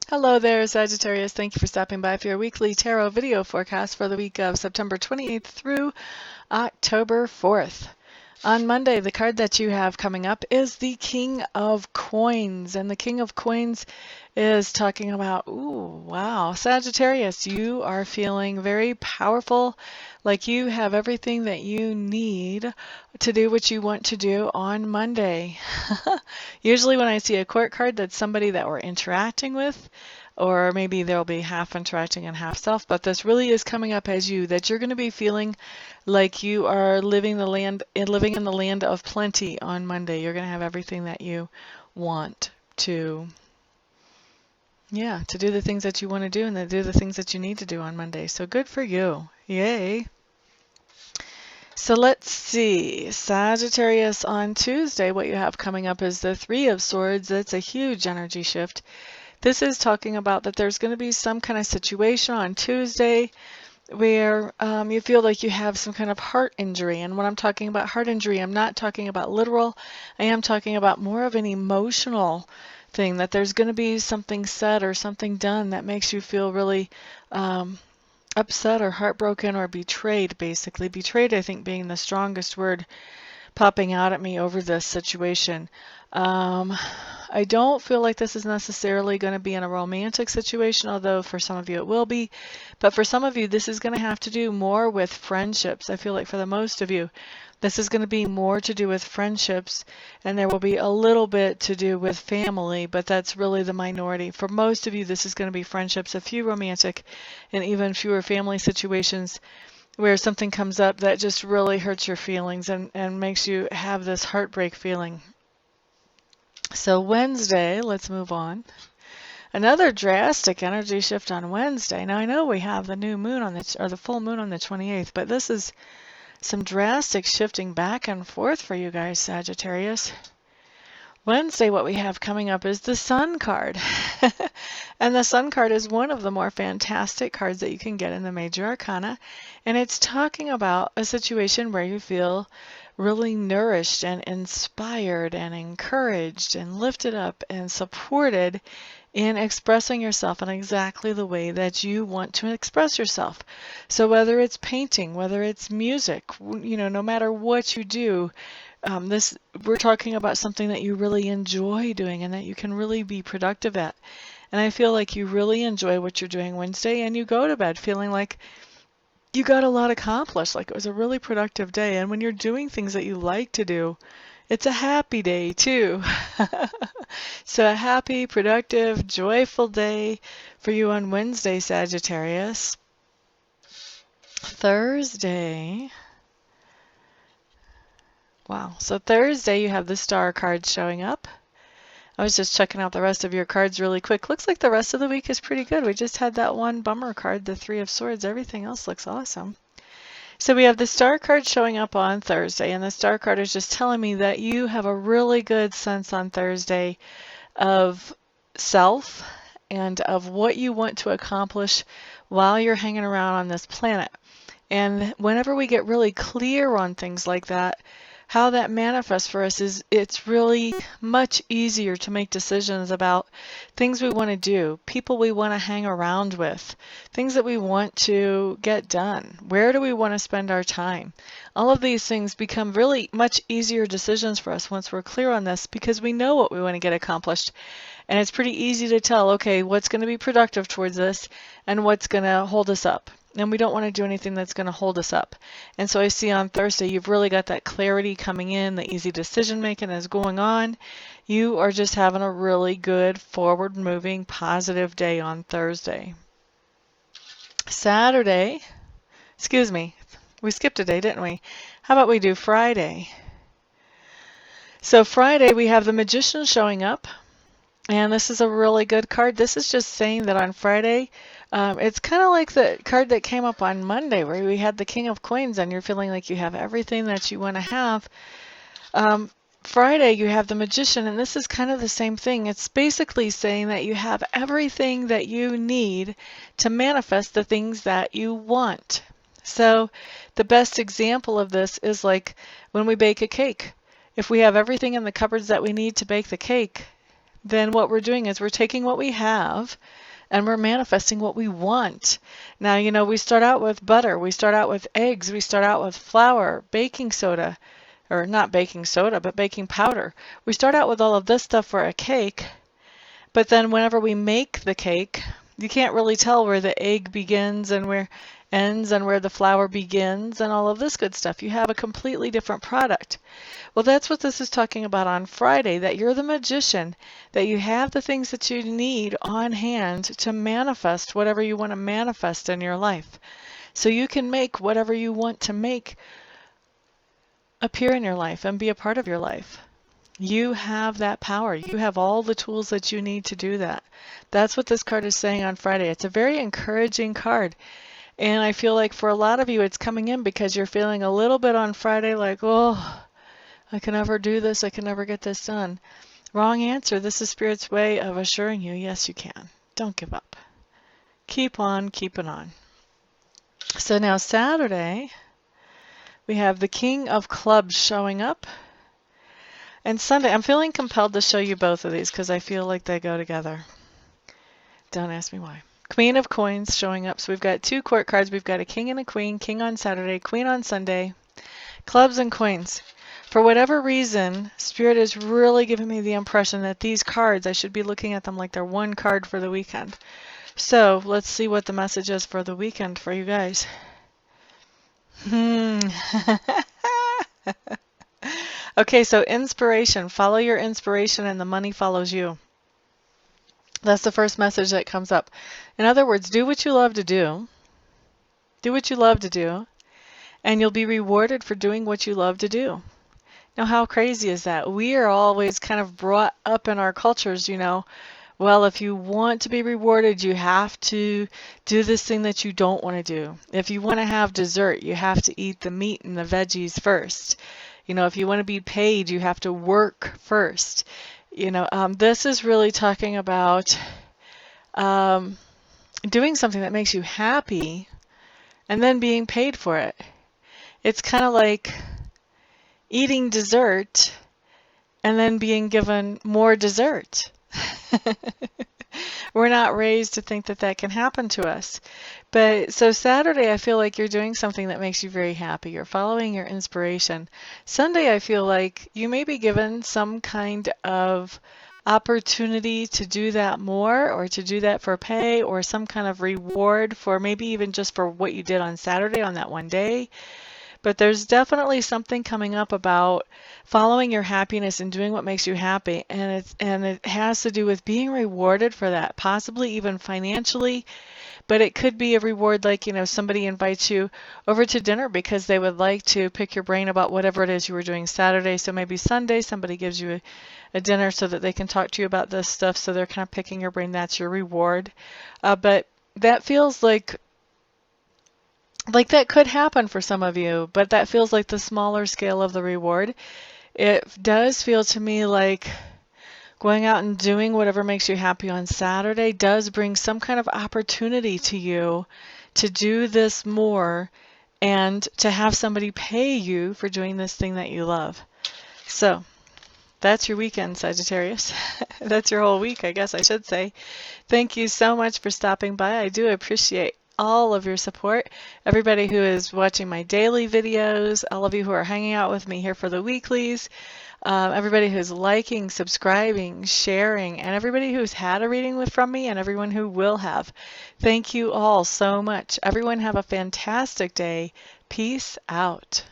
Hello there, Sagittarius. Thank you for stopping by for your weekly tarot video forecast for the week of September 28th through October 4th. On Monday, the card that you have coming up is the King of Coins. And the King of Coins is talking about, ooh, wow, Sagittarius, you are feeling very powerful, like you have everything that you need to do what you want to do on Monday. Usually when I see a court card, that's somebody that we're interacting with, or maybe there'll be half interacting and half self, but this really is coming up as you, that you're going to be feeling like you are living in the land of plenty on Monday. You're going to have everything that you want to, to do the things that you want to do and to do the things that you need to do on Monday. So good for you. Yay. So let's see, Sagittarius, on Tuesday, what you have coming up is the Three of Swords. That's a huge energy shift. This is talking about that there's going to be some kind of situation on Tuesday where you feel like you have some kind of heart injury. And when I'm talking about heart injury, I'm not talking about literal. I am talking about more of an emotional thing, that there's going to be something said or something done that makes you feel really upset or heartbroken or betrayed, basically. Betrayed, I think, being the strongest word popping out at me over this situation. I don't feel like this is necessarily going to be in a romantic situation, although for some of you it will be. But for some of you, this is going to have to do more with friendships. I feel like for the most of you, this is going to be more to do with friendships, and there will be a little bit to do with family, but that's really the minority. For most of you, this is going to be friendships, a few romantic, and even fewer family situations where something comes up that just really hurts your feelings and makes you have this heartbreak feeling. So Wednesday, let's move on. Another drastic energy shift on Wednesday. Now I know we have the new moon on the full moon on the 28th, but this is some drastic shifting back and forth for you guys, Sagittarius. Wednesday, what we have coming up is the Sun card. And the Sun card is one of the more fantastic cards that you can get in the Major Arcana. And it's talking about a situation where you feel really nourished and inspired and encouraged and lifted up and supported in expressing yourself in exactly the way that you want to express yourself. So whether it's painting, whether it's music, no matter what you do, we're talking about something that you really enjoy doing and that you can really be productive at. And I feel like you really enjoy what you're doing Wednesday, and you go to bed feeling like you got a lot accomplished, like it was a really productive day. And when you're doing things that you like to do, it's a happy day too. So a happy, productive, joyful day for you on Wednesday, Sagittarius. Thursday. Wow. So Thursday you have the Star card showing up. I was just checking out the rest of your cards really quick. Looks like the rest of the week is pretty good. We just had that one bummer card, the Three of Swords. Everything else looks awesome. So we have the Star card showing up on Thursday, and the Star card is just telling me that you have a really good sense on Thursday of self and of what you want to accomplish while you're hanging around on this planet. And whenever we get really clear on things like that, how that manifests for us is it's really much easier to make decisions about things we want to do, people we want to hang around with, things that we want to get done. Where do we want to spend our time? All of these things become really much easier decisions for us once we're clear on this, because we know what we want to get accomplished. And it's pretty easy to tell, okay, what's going to be productive towards this and what's going to hold us up. And we don't want to do anything that's going to hold us up. And so I see on Thursday, you've really got that clarity coming in, the easy decision making is going on. You are just having a really good, forward moving, positive day on Thursday. Saturday, excuse me, we skipped a day, didn't we? How about we do Friday? So Friday, we have the Magician showing up. And this is a really good card. This is just saying that on Friday, it's kind of like the card that came up on Monday where we had the King of Coins and you're feeling like you have everything that you want to have. Friday, you have the Magician, and this is kind of the same thing. It's basically saying that you have everything that you need to manifest the things that you want. So the best example of this is like when we bake a cake. If we have everything in the cupboards that we need to bake the cake, then what we're doing is we're taking what we have and we're manifesting what we want. Now, you know, we start out with butter, we start out with eggs, we start out with flour, baking soda, or not baking soda, but baking powder. We start out with all of this stuff for a cake, but then whenever we make the cake, you can't really tell where the egg begins and where ends and where the flour begins and all of this good stuff. You have a completely different product. Well, that's what this is talking about on Friday, that you're the magician, that you have the things that you need on hand to manifest whatever you want to manifest in your life. So you can make whatever you want to make appear in your life and be a part of your life. You have that power. You have all the tools that you need to do that. That's what this card is saying on Friday. It's a very encouraging card. And I feel like for a lot of you, it's coming in because you're feeling a little bit on Friday like, oh, I can never do this. I can never get this done. Wrong answer. This is Spirit's way of assuring you, yes, you can. Don't give up. Keep on keeping on. So now Saturday, we have the King of Clubs showing up. And Sunday, I'm feeling compelled to show you both of these because I feel like they go together. Don't ask me why. Queen of Coins showing up. So we've got two court cards. We've got a king and a queen. King on Saturday, queen on Sunday. Clubs and coins. For whatever reason, Spirit is really giving me the impression that these cards, I should be looking at them like they're one card for the weekend. So let's see what the message is for the weekend for you guys. Okay, so inspiration. Follow your inspiration and the money follows you. That's the first message that comes up. In other words, do what you love to do. Do what you love to do, and you'll be rewarded for doing what you love to do. Now, how crazy is that? We are always kind of brought up in our cultures, you know, well, if you want to be rewarded, you have to do this thing that you don't want to do. If you want to have dessert, you have to eat the meat and the veggies first. You know, if you want to be paid, you have to work first. You know, this is really talking about doing something that makes you happy and then being paid for it. It's kind of like eating dessert and then being given more dessert. We're not raised to think that that can happen to us. But so Saturday, I feel like you're doing something that makes you very happy. You're following your inspiration. Sunday, I feel like you may be given some kind of opportunity to do that more, or to do that for pay, or some kind of reward for maybe even just for what you did on Saturday on that one day. But there's definitely something coming up about following your happiness and doing what makes you happy. And it has to do with being rewarded for that, possibly even financially. But it could be a reward like, you know, somebody invites you over to dinner because they would like to pick your brain about whatever it is you were doing Saturday. So maybe Sunday somebody gives you a dinner so that they can talk to you about this stuff. So they're kind of picking your brain. That's your reward. But that feels like that could happen for some of you, but that feels like the smaller scale of the reward. It does feel to me like going out and doing whatever makes you happy on Saturday does bring some kind of opportunity to you to do this more and to have somebody pay you for doing this thing that you love. So that's your weekend, Sagittarius. That's your whole week, I guess I should say. Thank you so much for stopping by. I do appreciate all of your support. Everybody who is watching my daily videos, all of you who are hanging out with me here for the weeklies, everybody who's liking, subscribing, sharing, and everybody who's had a reading from me, and everyone who will have. Thank you all so much. Everyone have a fantastic day. Peace out.